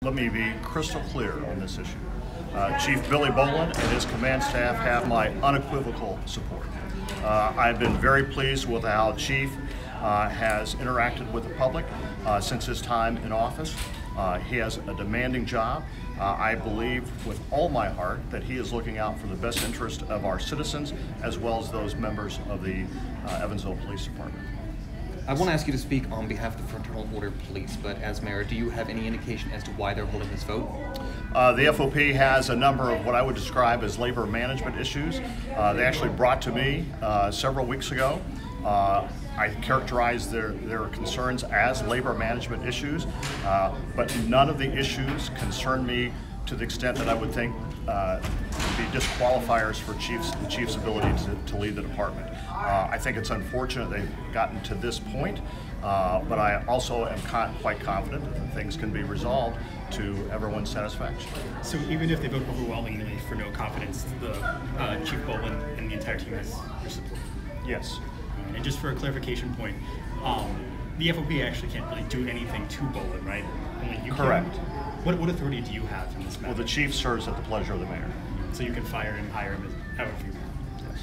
Let me be crystal clear on this issue. Chief Billy Bolin and his command staff have my unequivocal support. I've been very pleased with how Chief has interacted with the public since his time in office. He has a demanding job. I believe with all my heart that he is looking out for the best interest of our citizens as well as those members of the Evansville Police Department. I want to ask you to speak on behalf of the Fraternal Order Police, but as mayor, do you have any indication as to why they're holding this vote? The FOP has a number of what I would describe as labor management issues. They actually brought to me several weeks ago. I characterized their concerns as labor management issues, but none of the issues concern me to the extent that I would think would be disqualifiers for the chief's ability to lead the department. I think it's unfortunate they've gotten to this point, but I also am quite confident that things can be resolved to everyone's satisfaction. So even if they vote overwhelmingly for no confidence, the Chief Bolin and the entire team has your support? Yes. And just for a clarification point, the FOP actually can't really do anything to Bolin, right? Only you Correct. Can. What authority do you have in this matter? Well, the chief serves at the pleasure of the mayor. So you can fire him, hire him, however you want. Yes.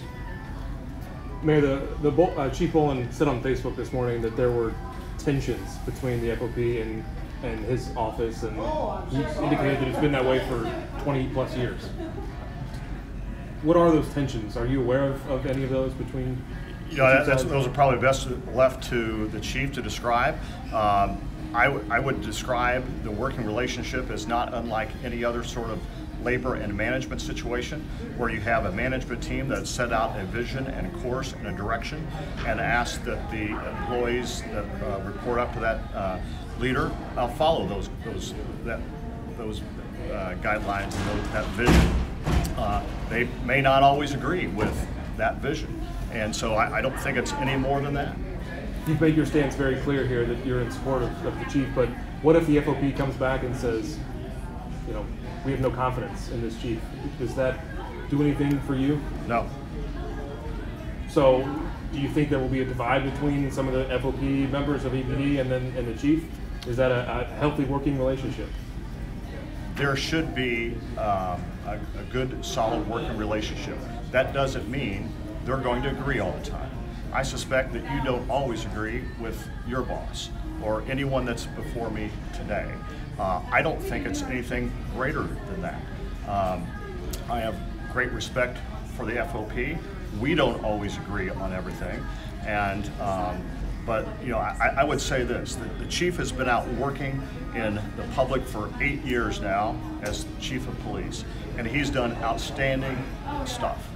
Mayor, Chief Bolin said on Facebook this morning that there were tensions between the FOP and his office, and he indicated that it's been that way for 20 plus years. What are those tensions? Are you aware of any of those between? Those are probably best left to the chief to describe. I would describe the working relationship as not unlike any other sort of labor and management situation, where you have a management team that set out a vision and course and a direction and ask that the employees that report up to that leader follow those guidelines and that vision. They may not always agree with that vision, and so I don't think it's any more than that. You've made your stance very clear here that you're in support of the chief, but what if the FOP comes back and says, you know, we have no confidence in this chief? Does that do anything for you? No. So do you think there will be a divide between some of the FOP members of EPD and the chief? Is that a healthy working relationship? There should be a good, solid working relationship. That doesn't mean they're going to agree all the time. I suspect that you don't always agree with your boss or anyone that's before me today. I don't think it's anything greater than that. I have great respect for the FOP. We don't always agree on everything, and but you know, I would say this: that the chief has been out working in the public for 8 years now as chief of police, and he's done outstanding stuff.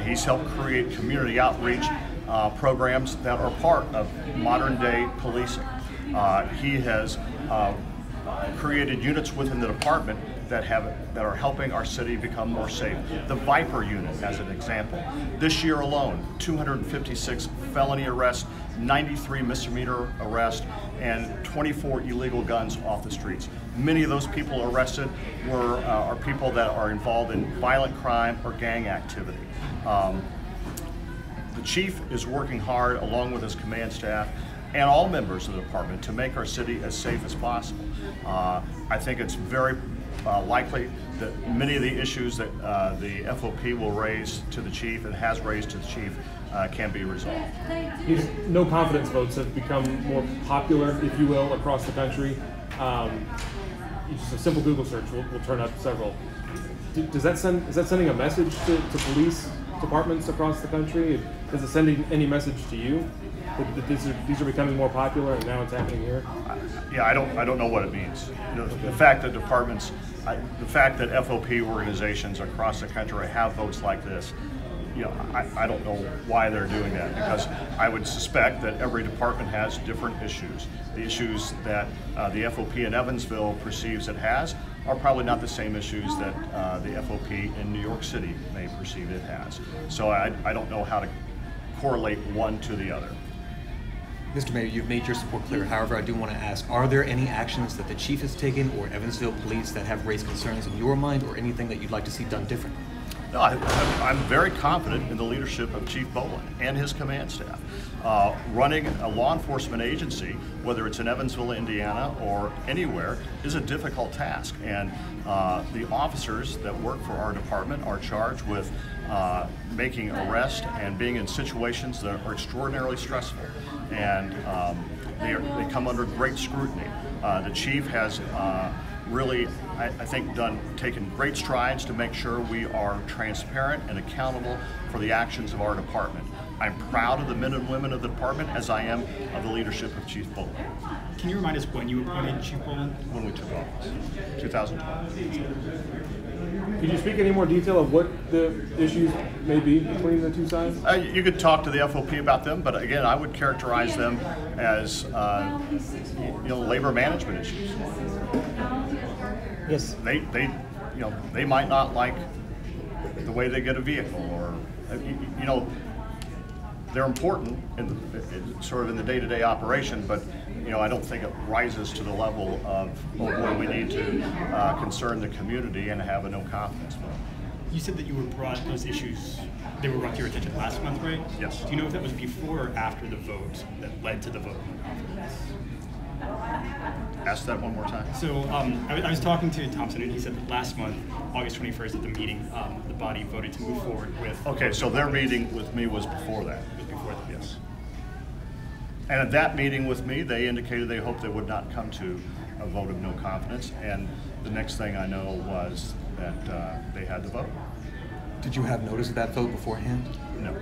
He's helped create community outreach programs that are part of modern-day policing. He has created units within the department that are helping our city become more safe. The Viper unit, as an example. This year alone, 256 felony arrests, 93 misdemeanor arrests, and 24 illegal guns off the streets. Many of those people arrested are people that are involved in violent crime or gang activity. The chief is working hard along with his command staff and all members of the department to make our city as safe as possible. I think it's very likely that many of the issues that the FOP will raise to the chief and has raised to the chief can be resolved. These no confidence votes have become more popular, if you will, across the country. Just a simple Google search will turn up several. Is that sending a message to police departments across the country? Is it sending any message to you that these are becoming more popular and now it's happening here? Yeah, I don't know what it means. You know, the fact that departments, the fact that FOP organizations across the country have votes like this, you know, I don't know why they're doing that, because I would suspect that every department has different issues. The issues that the FOP in Evansville perceives it has are probably not the same issues that the FOP in New York City may perceive it has. So I don't know how to correlate one to the other. Mr. Mayor, you've made your support clear. However, I do want to ask, are there any actions that the chief has taken or Evansville Police that have raised concerns in your mind, or anything that you'd like to see done different? No, I'm very confident in the leadership of Chief Bolin and his command staff. Running a law enforcement agency, whether it's in Evansville, Indiana, or anywhere, is a difficult task. And the officers that work for our department are charged with making arrests and being in situations that are extraordinarily stressful. And they come under great scrutiny. The chief has really, I think, taken great strides to make sure we are transparent and accountable for the actions of our department. I'm proud of the men and women of the department, as I am of the leadership of Chief Bolin. Can you remind us when you appointed Chief Bolin? When we took office, 2012. Could you speak any more detail of what the issues may be between the two sides? You could talk to the FOP about them, but again, I would characterize them as labor management issues. Yes. They might not like the way they get a vehicle, or they're important in the day-to-day operation, but I don't think it rises to the level of where we need to concern the community and have a no confidence vote. You said that you were brought those issues, they were brought to your attention last month, right? Yes. Do you know if that was before or after the vote that led to the vote of no confidence? Ask that one more time. So I was talking to Thompson, and he said that last month, August 21st, at the meeting, the body voted to move forward with. Okay, so their meeting with me was before that. It was before that. Yes. And at that meeting with me, they indicated they hoped they would not come to a vote of no confidence. And the next thing I know was that they had the vote. Did you have notice of that vote beforehand? No.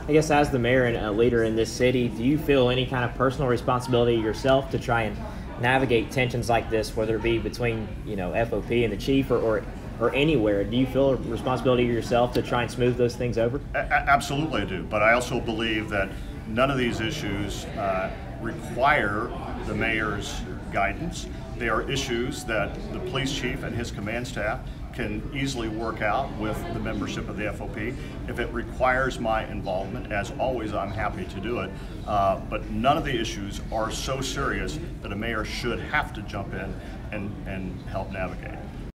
I guess as the mayor and a leader in this city, do you feel any kind of personal responsibility yourself to try and navigate tensions like this, whether it be between FOP and the chief or anywhere? Do you feel a responsibility yourself to try and smooth those things over? Absolutely I do, but I also believe that none of these issues require the mayor's guidance. They are issues that the police chief and his command staff can easily work out with the membership of the FOP. If it requires my involvement, as always, I'm happy to do it. But none of the issues are so serious that a mayor should have to jump in and help navigate.